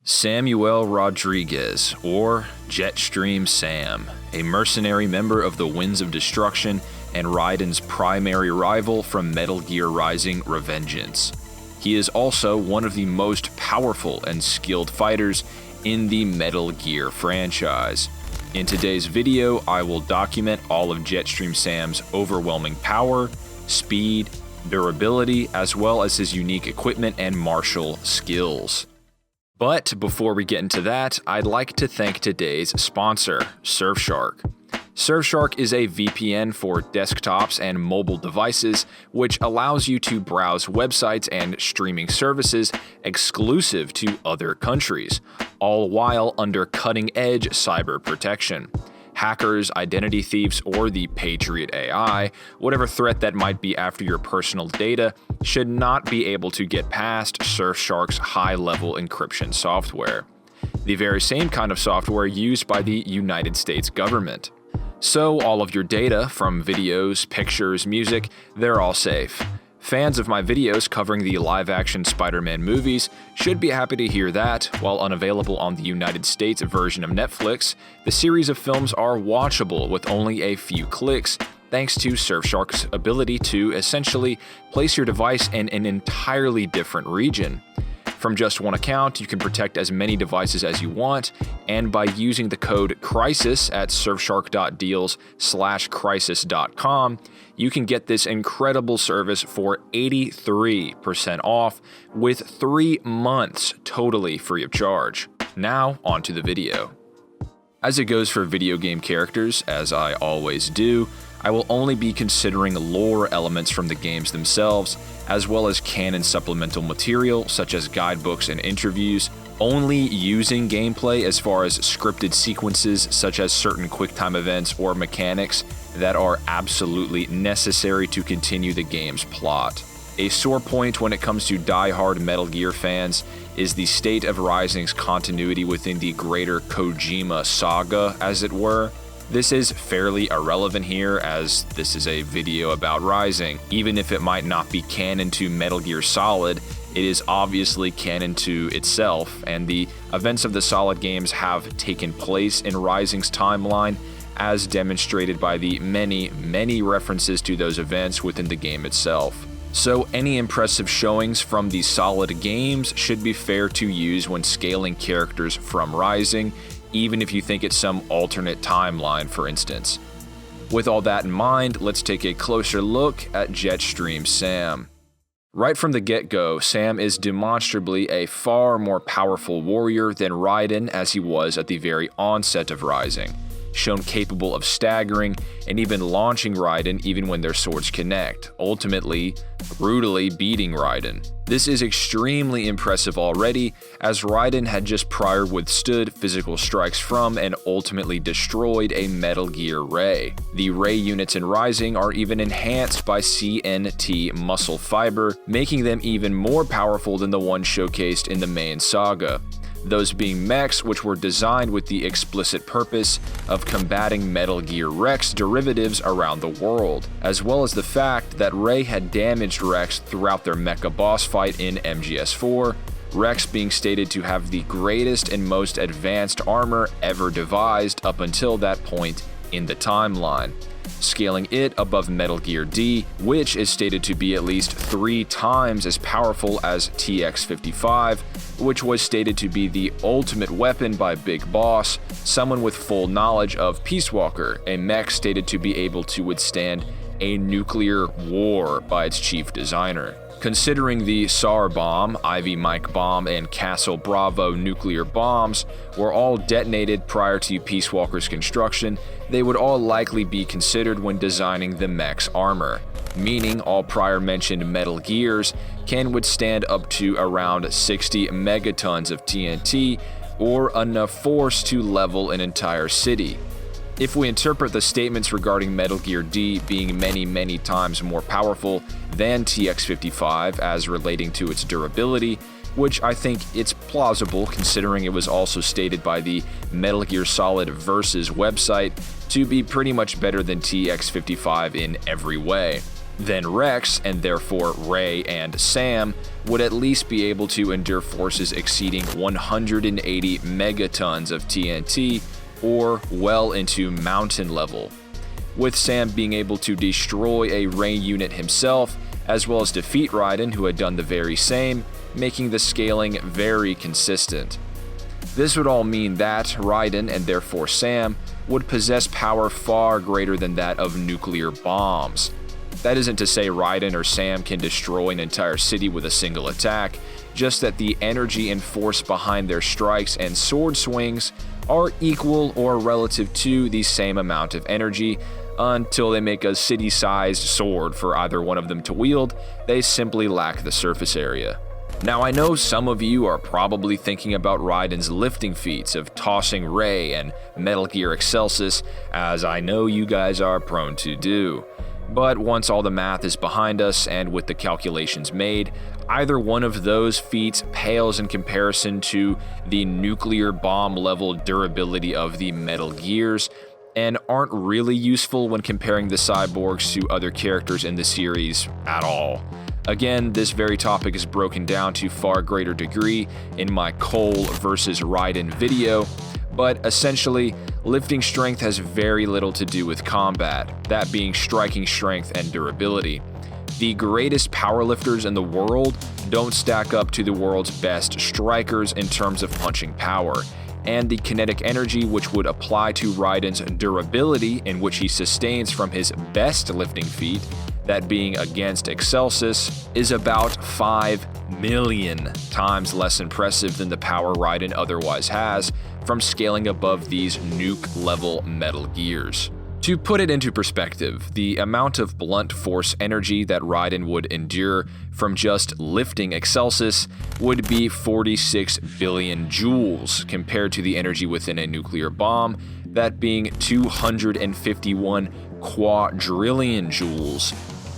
Samuel Rodrigues, or Jetstream Sam, a mercenary member of the Winds of Destruction and Raiden's primary rival from Metal Gear Rising: Revengeance. He is also one of the most powerful and skilled fighters in the Metal Gear franchise. In today's video, I will document all of Jetstream Sam's overwhelming power, speed, durability, as well as his unique equipment and martial skills. But before we get into that, I'd like to thank today's sponsor, Surfshark. Surfshark is a VPN for desktops and mobile devices, which allows you to browse websites and streaming services exclusive to other countries, all while under cutting-edge cyber protection. Hackers, identity thieves, or the Patriot AI, whatever threat that might be after your personal data, should not be able to get past Surfshark's high-level encryption software, the very same kind of software used by the United States government. So all of your data, from videos, pictures, music, they're all safe. Fans of my videos covering the live-action Spider-Man movies should be happy to hear that, while unavailable on the United States version of Netflix, the series of films are watchable with only a few clicks, thanks to Surfshark's ability to essentially place your device in an entirely different region. From just one account, you can protect as many devices as you want, and by using the code CRISIS at surfshark.deals/crisis.com, you can get this incredible service for 83% off with 3 months totally free of charge. Now, onto the video. As it goes for video game characters, as I always do, I will only be considering lore elements from the games themselves, as well as canon supplemental material such as guidebooks and interviews, only using gameplay as far as scripted sequences such as certain QuickTime events or mechanics that are absolutely necessary to continue the game's plot. A sore point when it comes to die-hard Metal Gear fans is the state of Rising's continuity within the greater Kojima saga, as it were. This is fairly irrelevant here, as this is a video about Rising. Even if it might not be canon to Metal Gear Solid, it is obviously canon to itself, and the events of the Solid games have taken place in Rising's timeline, as demonstrated by the many references to those events within the game itself. So any impressive showings from the Solid games should be fair to use when scaling characters from Rising, even if you think it's some alternate timeline, for instance. With all that in mind, let's take a closer look at Jetstream Sam. Right from the get-go, Sam is demonstrably a far more powerful warrior than Raiden as he was at the very onset of Rising, shown capable of staggering and even launching Raiden even when their swords connect, ultimately brutally beating Raiden. This is extremely impressive already, as Raiden had just prior withstood physical strikes from and ultimately destroyed a Metal Gear Ray. The Ray units in Rising are even enhanced by CNT muscle fiber, making them even more powerful than the one showcased in the main saga. Those being mechs which were designed with the explicit purpose of combating Metal Gear Rex derivatives around the world, as well as the fact that Ray had damaged Rex throughout their mecha boss fight in MGS4, Rex being stated to have the greatest and most advanced armor ever devised up until that point in the timeline, scaling it above Metal Gear D, which is stated to be at least 3 times as powerful as TX-55, which was stated to be the ultimate weapon by Big Boss, someone with full knowledge of Peace Walker, a mech stated to be able to withstand a nuclear war by its chief designer. Considering the SAR bomb, Ivy Mike bomb, and Castle Bravo nuclear bombs were all detonated prior to Peace Walker's construction, they would all likely be considered when designing the mech's armor, meaning all prior mentioned Metal Gears can withstand up to around 60 megatons of TNT, or enough force to level an entire city. If we interpret the statements regarding Metal Gear D being many times more powerful than TX-55 as relating to its durability, which I think it's plausible considering it was also stated by the Metal Gear Solid Versus website to be pretty much better than TX-55 in every way. then Rex, and therefore Ray and Sam, would at least be able to endure forces exceeding 180 megatons of TNT, or well into mountain level, with Sam being able to destroy a Ray unit himself, as well as defeat Raiden, who had done the very same, making the scaling very consistent. This would all mean that Raiden, and therefore Sam, would possess power far greater than that of nuclear bombs. That isn't to say Raiden or Sam can destroy an entire city with a single attack, just that the energy and force behind their strikes and sword swings are equal or relative to the same amount of energy. Until they make a city-sized sword for either one of them to wield, they simply lack the surface area. Now, I know some of you are probably thinking about Raiden's lifting feats of tossing Ray and Metal Gear Excelsis, as I know you guys are prone to do. But once all the math is behind us and with the calculations made, either one of those feats pales in comparison to the nuclear bomb level durability of the Metal Gears, and aren't really useful when comparing the cyborgs to other characters in the series at all. Again, this very topic is broken down to far greater degree in my Cole versus Raiden video, but essentially, lifting strength has very little to do with combat, that being striking strength and durability. The greatest powerlifters in the world don't stack up to the world's best strikers in terms of punching power, and the kinetic energy which would apply to Raiden's durability, in which he sustains from his best lifting feat, that being against Excelsis, is about 5 million times less impressive than the power Raiden otherwise has from scaling above these nuke-level Metal Gears. To put it into perspective, the amount of blunt force energy that Raiden would endure from just lifting Excelsis would be 46 billion joules compared to the energy within a nuclear bomb, that being 251 quadrillion joules.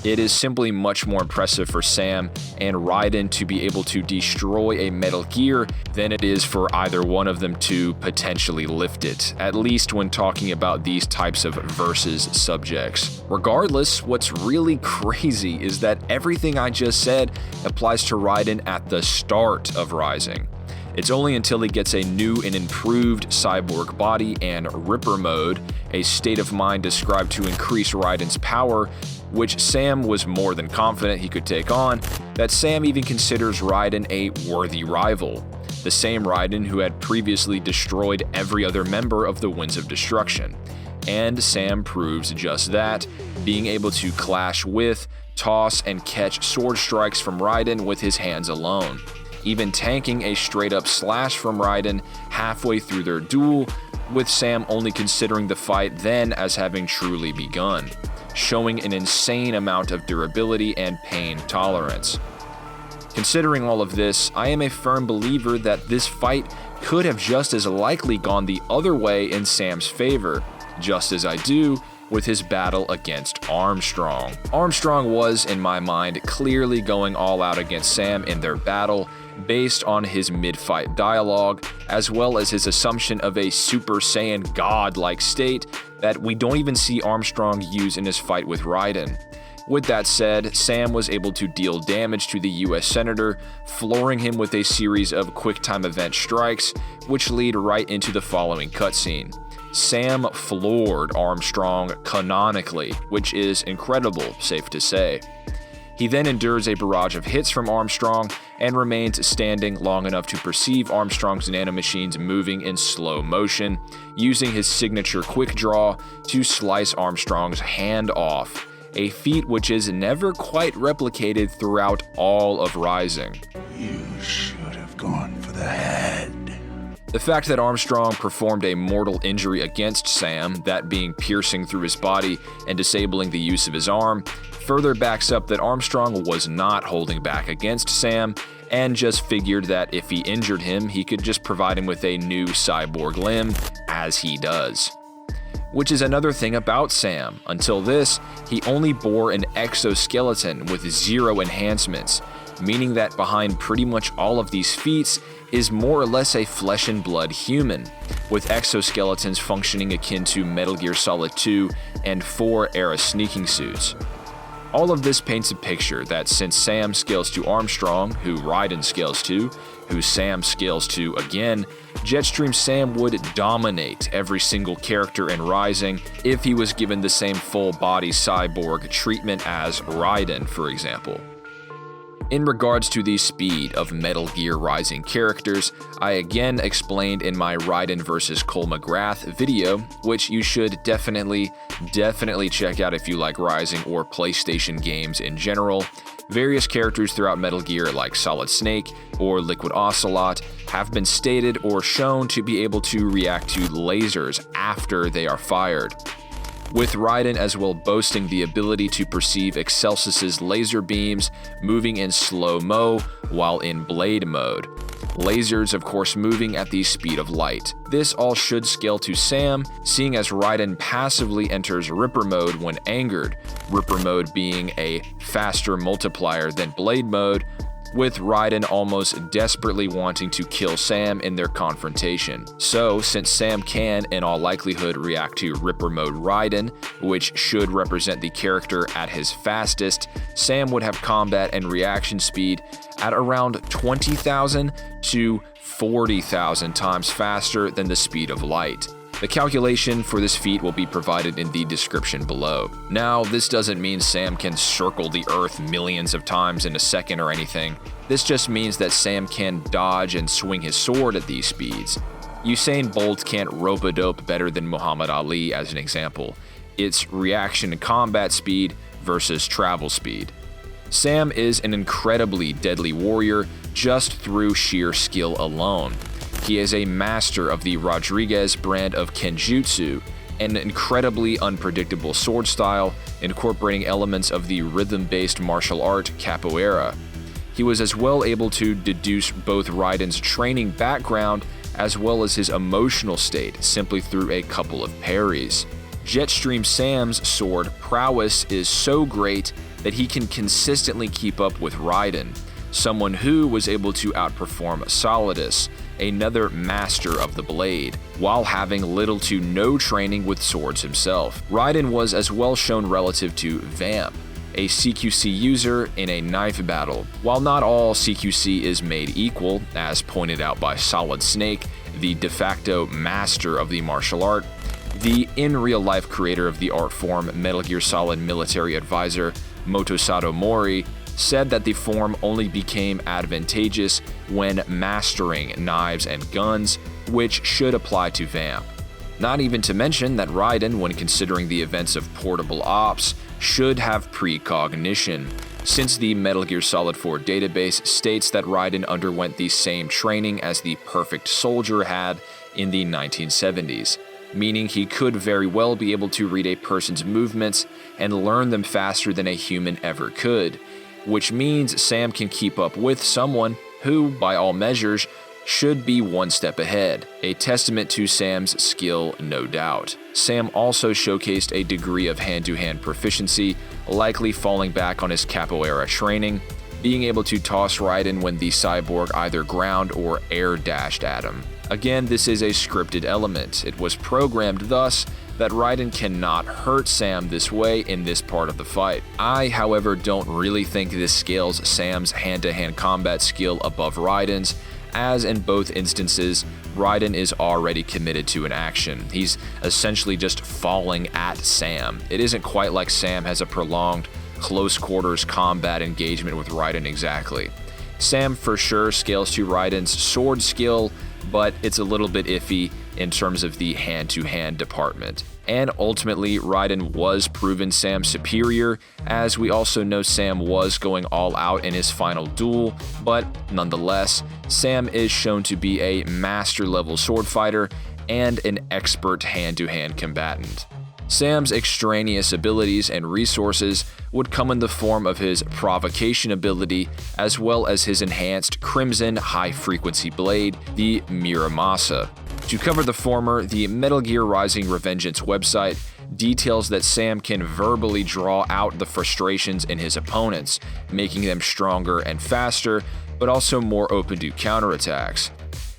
It is simply much more impressive for Sam and Raiden to be able to destroy a Metal Gear than it is for either one of them to potentially lift it, at least when talking about these types of versus subjects. Regardless, what's really crazy is that everything I just said applies to Raiden at the start of Rising. It's only until he gets a new and improved cyborg body and Ripper mode, a state of mind described to increase Raiden's power, which Sam was more than confident he could take on, that Sam even considers Raiden a worthy rival. The same Raiden who had previously destroyed every other member of the Winds of Destruction. And Sam proves just that, being able to clash with, toss, and catch sword strikes from Raiden with his hands alone, even tanking a straight-up slash from Raiden halfway through their duel, with Sam only considering the fight then as having truly begun, showing an insane amount of durability and pain tolerance. Considering all of this, I am a firm believer that this fight could have just as likely gone the other way in Sam's favor, just as I do with his battle against Armstrong. Armstrong was, in my mind, clearly going all out against Sam in their battle, based on his mid-fight dialogue, as well as his assumption of a Super Saiyan god-like state that we don't even see Armstrong use in his fight with Raiden. With that said, Sam was able to deal damage to the US Senator, flooring him with a series of quick-time event strikes, which lead right into the following cutscene. Sam floored Armstrong canonically, which is incredible, safe to say. He then endures a barrage of hits from Armstrong and remains standing long enough to perceive Armstrong's nanomachines moving in slow motion, using his signature quick draw to slice Armstrong's hand off, a feat which is never quite replicated throughout all of Rising. You should have gone for the head. The fact that Armstrong performed a mortal injury against Sam, that being piercing through his body and disabling the use of his arm, further backs up that Armstrong was not holding back against Sam, and just figured that if he injured him, he could just provide him with a new cyborg limb, as he does. Which is another thing about Sam. Until this, he only bore an exoskeleton with 0 enhancements, meaning that behind pretty much all of these feats is more or less a flesh and blood human, with exoskeletons functioning akin to Metal Gear Solid 2 and 4 era sneaking suits. All of this paints a picture that since Sam scales to Armstrong, who Raiden scales to, who Sam scales to again, Jetstream Sam would dominate every single character in Rising if he was given the same full-body cyborg treatment as Raiden, for example. In regards to the speed of Metal Gear Rising characters, I again explained in my Raiden vs. Cole McGrath video, which you should definitely check out if you like Rising or PlayStation games in general. Various characters throughout Metal Gear like Solid Snake or Liquid Ocelot have been stated or shown to be able to react to lasers after they are fired, with Raiden as well boasting the ability to perceive Excelsus's laser beams moving in slow-mo while in blade mode. Lasers, of course, moving at the speed of light. This all should scale to Sam, seeing as Raiden passively enters Ripper mode when angered, Ripper mode being a faster multiplier than blade mode, with Raiden almost desperately wanting to kill Sam in their confrontation. So, since Sam can, in all likelihood, react to Ripper Mode Raiden, which should represent the character at his fastest, Sam would have combat and reaction speed at around 20,000 to 40,000 times faster than the speed of light. The calculation for this feat will be provided in the description below. Now, this doesn't mean Sam can circle the Earth millions of times in a second or anything. This just means that Sam can dodge and swing his sword at these speeds. Usain Bolt can't rope-a-dope better than Muhammad Ali, as an example. It's reaction and combat speed versus travel speed. Sam is an incredibly deadly warrior just through sheer skill alone. He is a master of the Rodrigues brand of Kenjutsu, an incredibly unpredictable sword style incorporating elements of the rhythm-based martial art capoeira. He was as well able to deduce both Raiden's training background as well as his emotional state simply through a couple of parries. Jetstream Sam's sword prowess is so great that he can consistently keep up with Raiden, someone who was able to outperform Solidus, another master of the blade, while having little to no training with swords himself. Raiden was as well shown relative to Vamp, a CQC user in a knife battle. While not all CQC is made equal, as pointed out by Solid Snake, the de facto master of the martial art, the in real-life creator of the art form, Metal Gear Solid military advisor Motosato Mori, said that the form only became advantageous when mastering knives and guns, which should apply to Vamp. Not even to mention that Raiden, when considering the events of portable ops, should have precognition, since the Metal Gear Solid 4 database states that Raiden underwent the same training as the Perfect Soldier had in the 1970s, meaning he could very well be able to read a person's movements and learn them faster than a human ever could, which means Sam can keep up with someone who, by all measures, should be one step ahead, a testament to Sam's skill, no doubt. Sam also showcased a degree of hand-to-hand proficiency, likely falling back on his capoeira training, being able to toss Raiden when the cyborg either ground or air dashed at him. Again, this is a scripted element. It was programmed thus that Raiden cannot hurt Sam this way in this part of the fight. I, however, don't really think this scales Sam's hand-to-hand combat skill above Raiden's, as in both instances, Raiden is already committed to an action. He's essentially just falling at Sam. It isn't quite like Sam has a prolonged, close-quarters combat engagement with Raiden exactly. Sam for sure scales to Raiden's sword skill, but it's a little bit iffy in terms of the hand-to-hand department. And ultimately, Raiden was proven Sam's superior, as we also know Sam was going all out in his final duel, but nonetheless, Sam is shown to be a master-level sword fighter and an expert hand-to-hand combatant. Sam's extraneous abilities and resources would come in the form of his provocation ability, as well as his enhanced Crimson high-frequency blade, the Murasama. To cover the former, the Metal Gear Rising Revengeance website details that Sam can verbally draw out the frustrations in his opponents, making them stronger and faster, but also more open to counterattacks.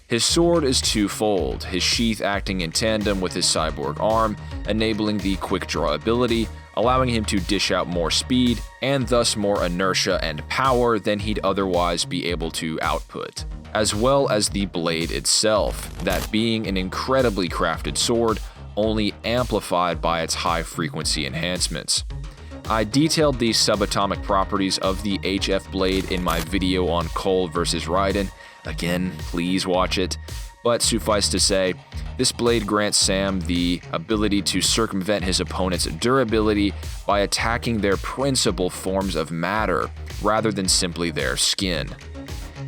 His sword is twofold, his sheath acting in tandem with his cyborg arm, enabling the quick draw ability, allowing him to dish out more speed and thus more inertia and power than he'd otherwise be able to output, as well as the blade itself, that being an incredibly crafted sword, only amplified by its high-frequency enhancements. I detailed the subatomic properties of the HF blade in my video on Cole vs. Raiden. Again, please watch it. But suffice to say, this blade grants Sam the ability to circumvent his opponent's durability by attacking their principal forms of matter, rather than simply their skin.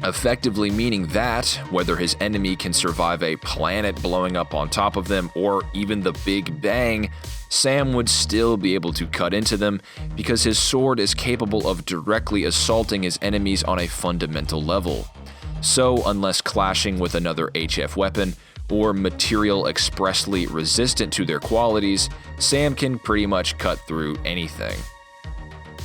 Effectively meaning that, whether his enemy can survive a planet blowing up on top of them or even the Big Bang, Sam would still be able to cut into them because his sword is capable of directly assaulting his enemies on a fundamental level. So, unless clashing with another HF weapon or material expressly resistant to their qualities, Sam can pretty much cut through anything.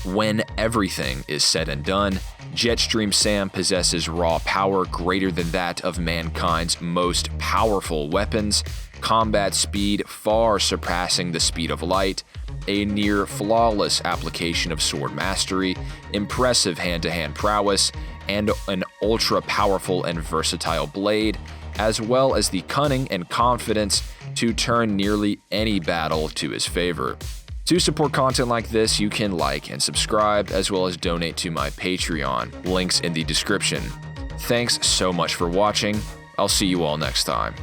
When everything is said and done, Jetstream Sam possesses raw power greater than that of mankind's most powerful weapons, combat speed far surpassing the speed of light, a near flawless application of sword mastery, impressive hand-to-hand prowess, and an ultra-powerful and versatile blade, as well as the cunning and confidence to turn nearly any battle to his favor. To support content like this, you can like and subscribe, as well as donate to my Patreon, links in the description. Thanks so much for watching. I'll see you all next time.